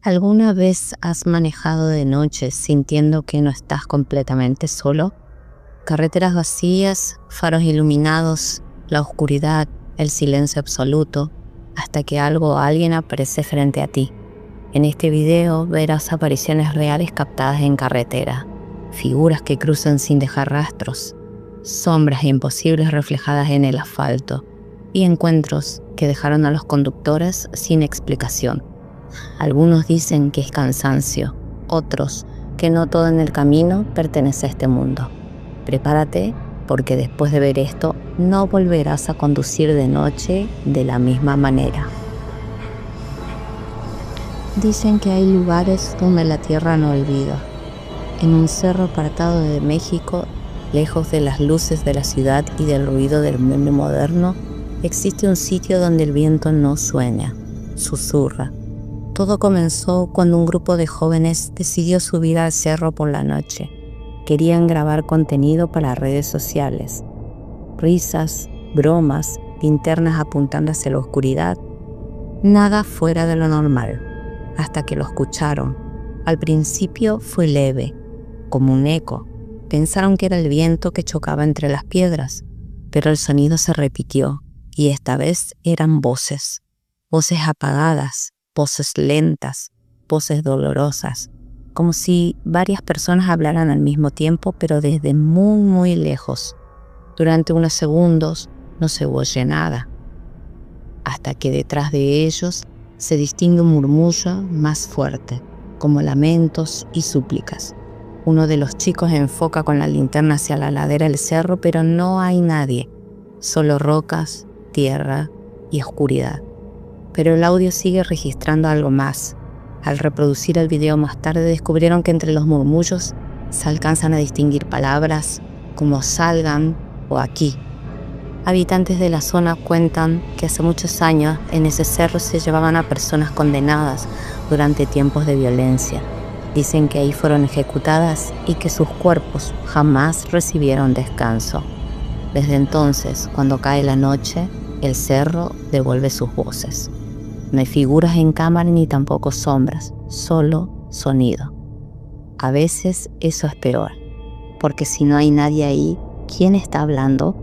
¿Alguna vez has manejado de noche sintiendo que no estás completamente solo? Carreteras vacías, faros iluminados, la oscuridad, el silencio absoluto, hasta que algo o alguien aparece frente a ti. En este video verás apariciones reales captadas en carretera, figuras que cruzan sin dejar rastros, sombras imposibles reflejadas en el asfalto y encuentros que dejaron a los conductores sin explicación. Algunos dicen que es cansancio, otros que no todo en el camino pertenece a este mundo. Prepárate, porque después de ver esto no volverás a conducir de noche de la misma manera. Dicen que hay lugares donde la tierra no olvida. En un cerro apartado de México, lejos de las luces de la ciudad y del ruido del mundo moderno, existe un sitio donde el viento no sueña, susurra. Todo comenzó cuando un grupo de jóvenes decidió subir al cerro por la noche. Querían grabar contenido para redes sociales. Risas, bromas, linternas apuntando hacia la oscuridad. Nada fuera de lo normal, hasta que lo escucharon. Al principio fue leve, como un eco. Pensaron que era el viento que chocaba entre las piedras, pero el sonido se repitió, y esta vez eran voces. Voces apagadas, voces lentas, voces dolorosas, como si varias personas hablaran al mismo tiempo, pero desde muy, muy lejos. Durante unos segundos no se oye nada, hasta que detrás de ellos se distingue un murmullo más fuerte, como lamentos y súplicas. Uno de los chicos enfoca con la linterna hacia la ladera del cerro, pero no hay nadie, solo rocas, tierra y oscuridad. Pero el audio sigue registrando algo más. Al reproducir el video más tarde descubrieron que entre los murmullos se alcanzan a distinguir palabras como salgan o aquí. Habitantes de la zona cuentan que hace muchos años en ese cerro se llevaban a personas condenadas durante tiempos de violencia. Dicen que ahí fueron ejecutadas y que sus cuerpos jamás recibieron descanso. Desde entonces, cuando cae la noche, el cerro devuelve sus voces. No hay figuras en cámara ni tampoco sombras, solo sonido. A veces eso es peor, porque si no hay nadie ahí, ¿quién está hablando?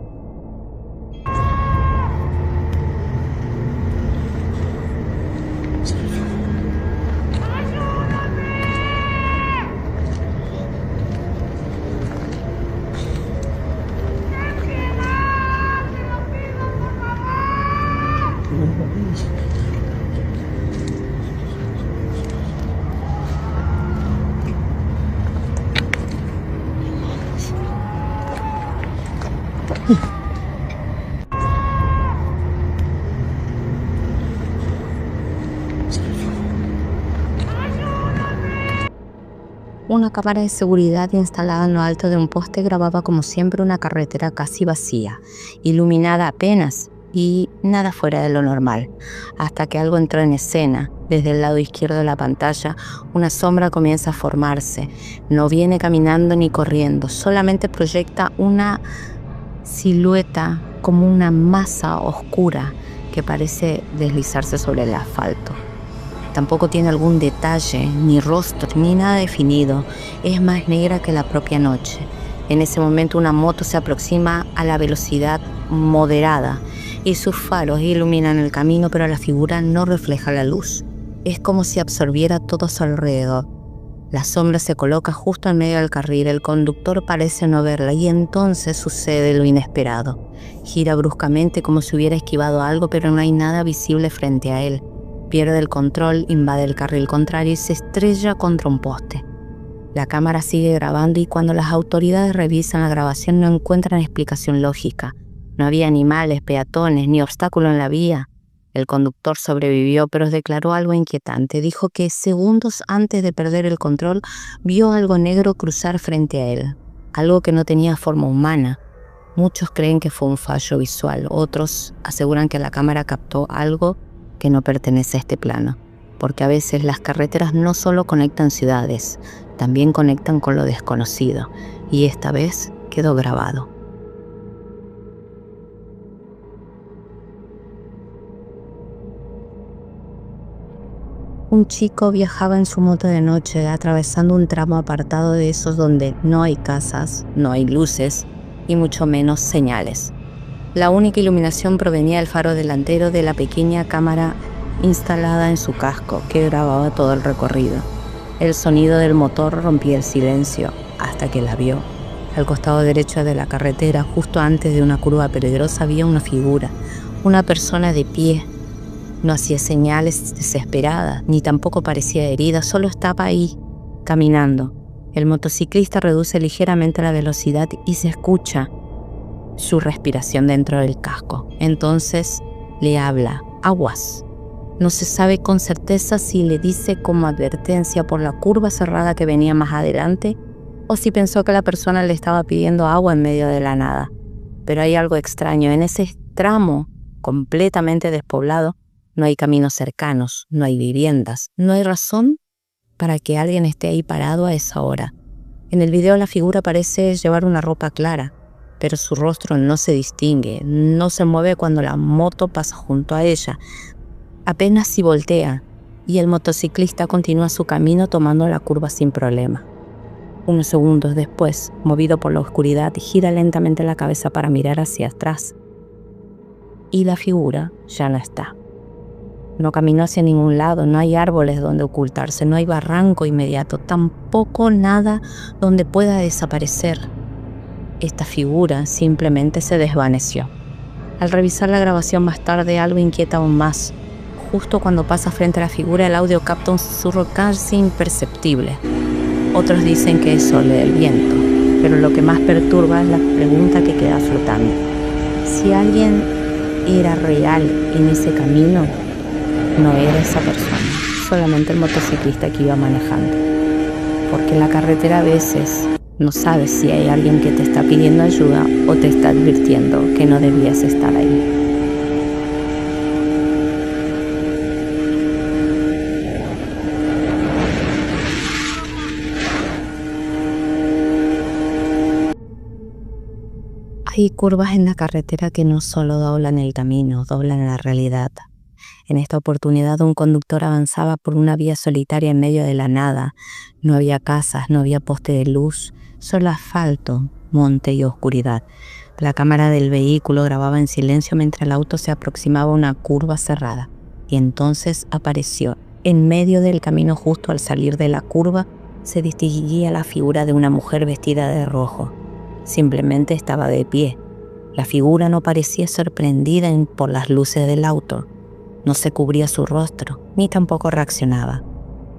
Una cámara de seguridad instalada en lo alto de un poste grababa como siempre una carretera casi vacía, iluminada apenas y nada fuera de lo normal, hasta que algo entró en escena. Desde el lado izquierdo de la pantalla, una sombra comienza a formarse. No viene caminando ni corriendo, solamente proyecta una silueta como una masa oscura que parece deslizarse sobre el asfalto. Tampoco tiene algún detalle, ni rostro, ni nada definido. Es más negra que la propia noche. En ese momento una moto se aproxima a la velocidad moderada y sus faros iluminan el camino, pero la figura no refleja la luz. Es como si absorbiera todo a su alrededor. La sombra se coloca justo en medio del carril, el conductor parece no verla y entonces sucede lo inesperado. Gira bruscamente como si hubiera esquivado algo, pero no hay nada visible frente a él. Pierde el control, invade el carril contrario y se estrella contra un poste. La cámara sigue grabando y cuando las autoridades revisan la grabación no encuentran explicación lógica. No había animales, peatones, ni obstáculo en la vía. El conductor sobrevivió, pero declaró algo inquietante. Dijo que segundos antes de perder el control vio algo negro cruzar frente a él, algo que no tenía forma humana. Muchos creen que fue un fallo visual, otros aseguran que la cámara captó algo que no pertenece a este plano, porque a veces las carreteras no solo conectan ciudades, también conectan con lo desconocido, y esta vez quedó grabado. Un chico viajaba en su moto de noche, atravesando un tramo apartado de esos donde no hay casas, no hay luces y mucho menos señales. La única iluminación provenía del faro delantero de la pequeña cámara instalada en su casco, que grababa todo el recorrido. El sonido del motor rompía el silencio hasta que la vio. Al costado derecho de la carretera, justo antes de una curva peligrosa, había una figura, una persona de pie. No hacía señales desesperadas, ni tampoco parecía herida, solo estaba ahí, caminando. El motociclista reduce ligeramente la velocidad y se escucha su respiración dentro del casco. Entonces le habla: aguas. No se sabe con certeza si le dice como advertencia por la curva cerrada que venía más adelante o si pensó que la persona le estaba pidiendo agua en medio de la nada. Pero hay algo extraño. En ese tramo completamente despoblado no hay caminos cercanos, no hay viviendas, no hay razón para que alguien esté ahí parado a esa hora. En el video la figura parece llevar una ropa clara, pero su rostro no se distingue, no se mueve cuando la moto pasa junto a ella. Apenas si voltea, y el motociclista continúa su camino tomando la curva sin problema. Unos segundos después, movido por la oscuridad, gira lentamente la cabeza para mirar hacia atrás. Y la figura ya no está. No caminó hacia ningún lado, no hay árboles donde ocultarse, no hay barranco inmediato, tampoco nada donde pueda desaparecer. Esta figura simplemente se desvaneció. Al revisar la grabación más tarde, algo inquieta aún más. Justo cuando pasa frente a la figura, el audio capta un susurro casi imperceptible. Otros dicen que es solo el viento, pero lo que más perturba es la pregunta que queda flotando. Si alguien era real en ese camino, no era esa persona, solamente el motociclista que iba manejando. Porque en la carretera a veces no sabes si hay alguien que te está pidiendo ayuda o te está advirtiendo que no debías estar ahí. Hay curvas en la carretera que no solo doblan el camino, doblan la realidad. En esta oportunidad un conductor avanzaba por una vía solitaria en medio de la nada. No había casas, no había poste de luz, solo asfalto, monte y oscuridad. La cámara del vehículo grababa en silencio mientras el auto se aproximaba a una curva cerrada. Y entonces apareció. En medio del camino, justo al salir de la curva, se distinguía la figura de una mujer vestida de rojo. Simplemente estaba de pie. La figura no parecía sorprendida por las luces del auto. No se cubría su rostro, ni tampoco reaccionaba.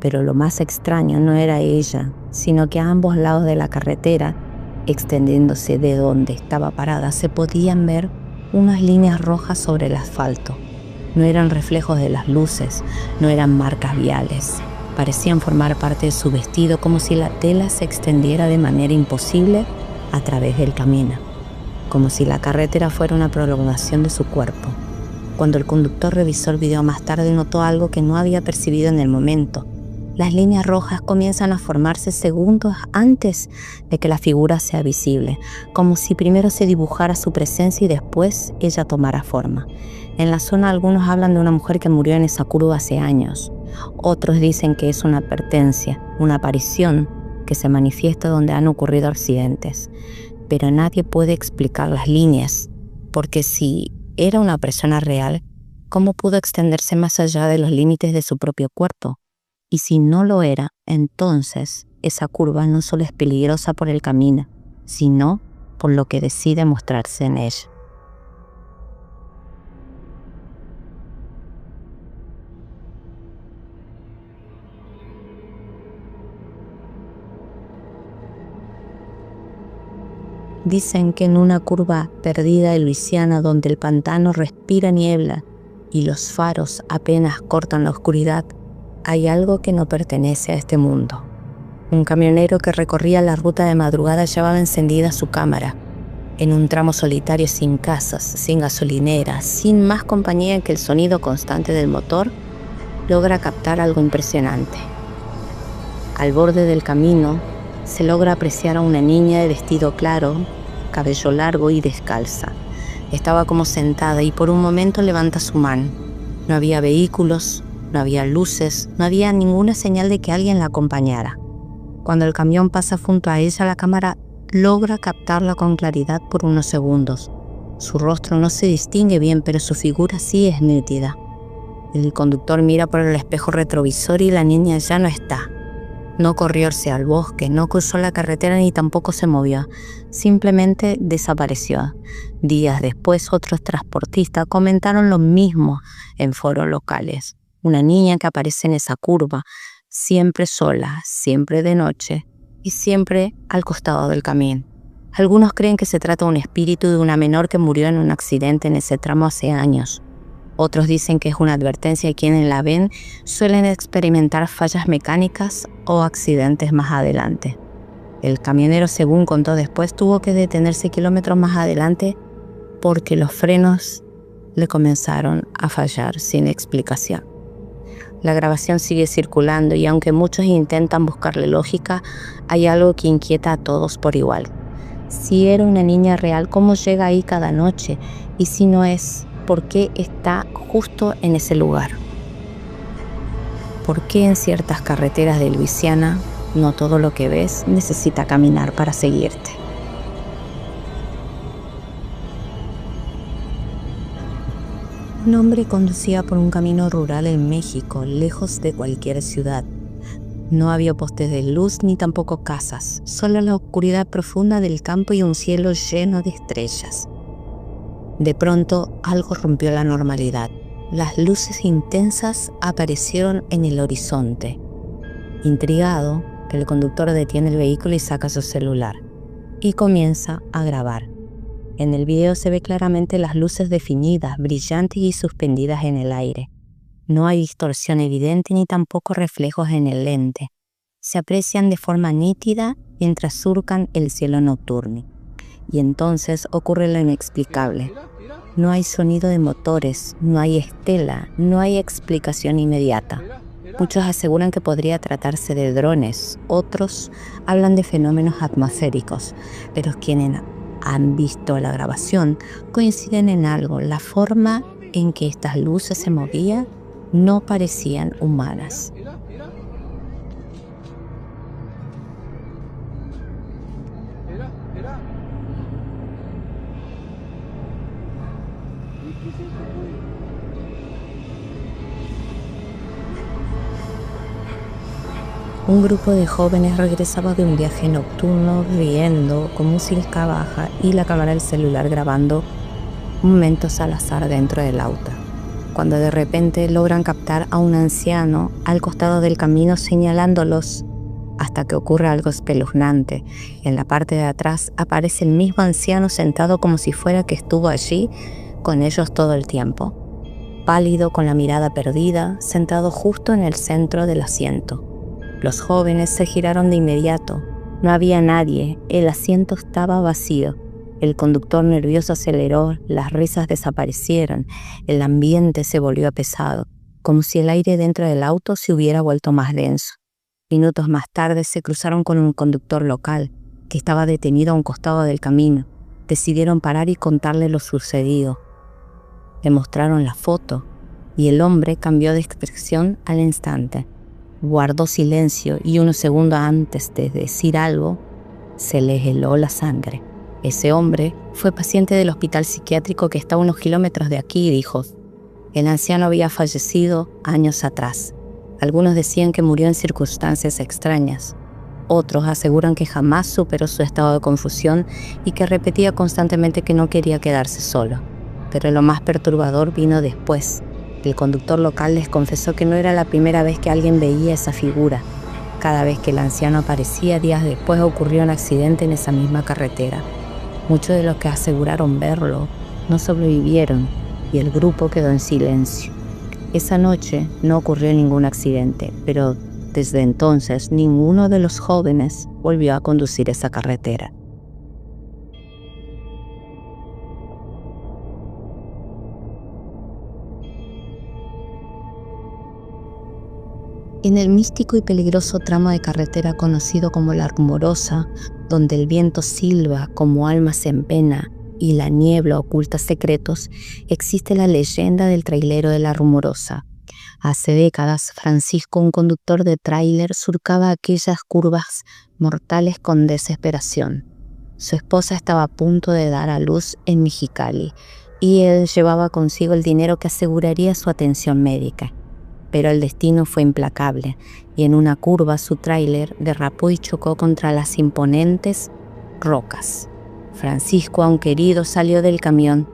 Pero lo más extraño no era ella, sino que a ambos lados de la carretera, extendiéndose de donde estaba parada, se podían ver unas líneas rojas sobre el asfalto. No eran reflejos de las luces, no eran marcas viales. Parecían formar parte de su vestido, como si la tela se extendiera de manera imposible a través del camino, como si la carretera fuera una prolongación de su cuerpo. Cuando el conductor revisó el video más tarde, notó algo que no había percibido en el momento. Las líneas rojas comienzan a formarse segundos antes de que la figura sea visible, como si primero se dibujara su presencia y después ella tomara forma. En la zona algunos hablan de una mujer que murió en esa curva hace años. Otros dicen que es una advertencia, una aparición que se manifiesta donde han ocurrido accidentes. Pero nadie puede explicar las líneas, porque si era una persona real, ¿cómo pudo extenderse más allá de los límites de su propio cuerpo? Y si no lo era, entonces esa curva no solo es peligrosa por el camino, sino por lo que decide mostrarse en ella. Dicen que en una curva perdida de Luisiana, donde el pantano respira niebla y los faros apenas cortan la oscuridad, hay algo que no pertenece a este mundo. Un camionero que recorría la ruta de madrugada llevaba encendida su cámara. En un tramo solitario, sin casas, sin gasolinera, sin más compañía que el sonido constante del motor, logra captar algo impresionante. Al borde del camino se logra apreciar a una niña de vestido claro, cabello largo y descalza. Estaba como sentada y por un momento levanta su mano. No había vehículos, no había luces, no había ninguna señal de que alguien la acompañara. Cuando el camión pasa junto a ella, la cámara logra captarla con claridad por unos segundos. Su rostro no se distingue bien, pero su figura sí es nítida. El conductor mira por el espejo retrovisor y la niña ya no está. No corrió hacia el bosque, no cruzó la carretera ni tampoco se movió. Simplemente desapareció. Días después, otros transportistas comentaron lo mismo en foros locales. Una niña que aparece en esa curva, siempre sola, siempre de noche y siempre al costado del camino. Algunos creen que se trata de un espíritu de una menor que murió en un accidente en ese tramo hace años. Otros dicen que es una advertencia y quienes la ven suelen experimentar fallas mecánicas o accidentes más adelante. El camionero, según contó después, tuvo que detenerse kilómetros más adelante porque los frenos le comenzaron a fallar sin explicación. La grabación sigue circulando y aunque muchos intentan buscarle lógica, hay algo que inquieta a todos por igual. Si era una niña real, ¿cómo llega ahí cada noche? Y si no es, ¿por qué está justo en ese lugar? ¿Por qué en ciertas carreteras de Luisiana no todo lo que ves necesita caminar para seguirte? Un hombre conducía por un camino rural en México, lejos de cualquier ciudad. No había postes de luz ni tampoco casas, solo la oscuridad profunda del campo y un cielo lleno de estrellas. De pronto, algo rompió la normalidad. Las luces intensas aparecieron en el horizonte. Intrigado, el conductor detiene el vehículo y saca su celular y comienza a grabar. En el video se ve claramente las luces definidas, brillantes y suspendidas en el aire. No hay distorsión evidente ni tampoco reflejos en el lente. Se aprecian de forma nítida mientras surcan el cielo nocturno. Y entonces ocurre lo inexplicable. No hay sonido de motores, no hay estela, no hay explicación inmediata. Muchos aseguran que podría tratarse de drones, otros hablan de fenómenos atmosféricos, pero quienes han visto la grabación coinciden en algo: la forma en que estas luces se movían no parecían humanas. Un grupo de jóvenes regresaba de un viaje nocturno riendo con música baja y la cámara del celular grabando momentos al azar dentro del auto, cuando de repente logran captar a un anciano al costado del camino señalándolos hasta que ocurre algo espeluznante. En la parte de atrás aparece el mismo anciano sentado como si fuera que estuvo allí con ellos todo el tiempo, pálido, con la mirada perdida, sentado justo en el centro del asiento. Los jóvenes se giraron de inmediato. No había nadie, el asiento estaba vacío. El conductor nervioso aceleró, las risas desaparecieron, el ambiente se volvió pesado, como si el aire dentro del auto se hubiera vuelto más denso. Minutos más tarde se cruzaron con un conductor local, que estaba detenido a un costado del camino. Decidieron parar y contarle lo sucedido. Le mostraron la foto, y el hombre cambió de expresión al instante. Guardó silencio y unos segundos antes de decir algo, se le heló la sangre. Ese hombre fue paciente del hospital psiquiátrico que está a unos kilómetros de aquí, dijo. El anciano había fallecido años atrás. Algunos decían que murió en circunstancias extrañas. Otros aseguran que jamás superó su estado de confusión y que repetía constantemente que no quería quedarse solo. Pero lo más perturbador vino después. El conductor local les confesó que no era la primera vez que alguien veía esa figura. Cada vez que el anciano aparecía, días después ocurrió un accidente en esa misma carretera. Muchos de los que aseguraron verlo no sobrevivieron y el grupo quedó en silencio. Esa noche no ocurrió ningún accidente, pero desde entonces ninguno de los jóvenes volvió a conducir esa carretera. En el místico y peligroso tramo de carretera conocido como La Rumorosa, donde el viento silba como almas en pena y la niebla oculta secretos, existe la leyenda del trailero de La Rumorosa. Hace décadas, Francisco, un conductor de tráiler, surcaba aquellas curvas mortales con desesperación. Su esposa estaba a punto de dar a luz en Mexicali y él llevaba consigo el dinero que aseguraría su atención médica. Pero el destino fue implacable y en una curva su tráiler derrapó y chocó contra las imponentes rocas. Francisco, aunque herido, salió del camión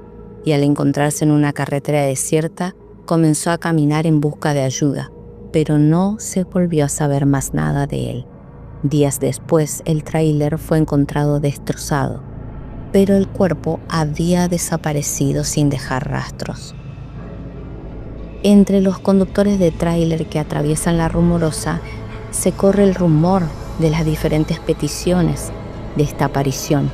y al encontrarse en una carretera desierta, comenzó a caminar en busca de ayuda, pero no se volvió a saber más nada de él. Días después, el tráiler fue encontrado destrozado, pero el cuerpo había desaparecido sin dejar rastros. Entre los conductores de tráiler que atraviesan la Rumorosa, se corre el rumor de las diferentes peticiones de esta aparición.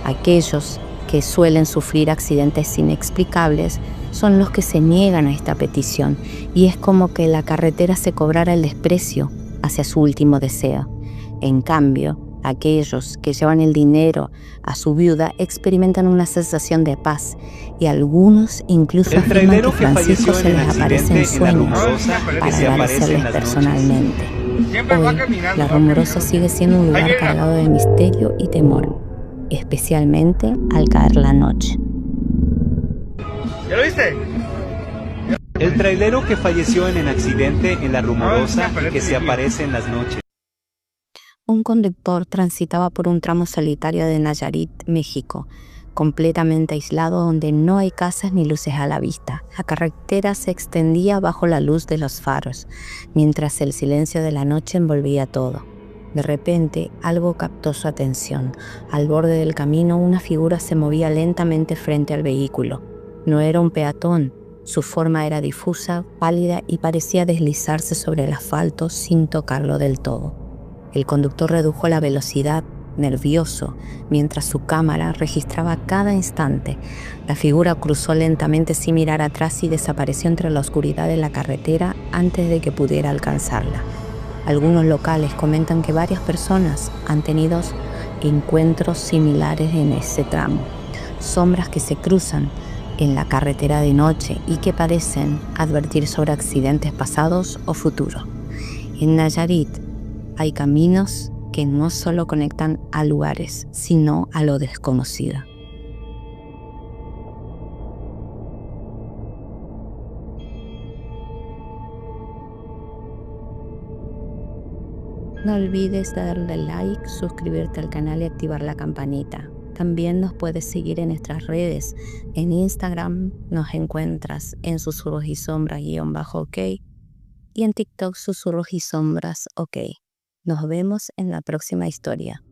Aquellos que suelen sufrir accidentes inexplicables son los que se niegan a esta petición, y es como que la carretera se cobrara el desprecio hacia su último deseo. En cambio, aquellos que llevan el dinero a su viuda experimentan una sensación de paz, y algunos incluso afirman que Francisco se les aparece en sueños para agradecerles personalmente. Hoy, la Rumorosa sigue siendo un lugar cargado de misterio y temor, especialmente al caer la noche. ¿Ya lo viste? El trailero que falleció en el accidente en la Rumorosa y que se aparece en las noches. Un conductor transitaba por un tramo solitario de Nayarit, México, completamente aislado, donde no hay casas ni luces a la vista. La carretera se extendía bajo la luz de los faros, mientras el silencio de la noche envolvía todo. De repente, algo captó su atención. Al borde del camino, una figura se movía lentamente frente al vehículo. No era un peatón. Su forma era difusa, pálida y parecía deslizarse sobre el asfalto sin tocarlo del todo. El conductor redujo la velocidad, nervioso, mientras su cámara registraba cada instante. La figura cruzó lentamente sin mirar atrás y desapareció entre la oscuridad de la carretera antes de que pudiera alcanzarla. Algunos locales comentan que varias personas han tenido encuentros similares en ese tramo. Sombras que se cruzan en la carretera de noche y que parecen advertir sobre accidentes pasados o futuros. En Nayarit hay caminos que no solo conectan a lugares, sino a lo desconocido. No olvides darle like, suscribirte al canal y activar la campanita. También nos puedes seguir en nuestras redes. En Instagram nos encuentras en susurros y sombras _ok y en TikTok susurros y sombras ok. Nos vemos en la próxima historia.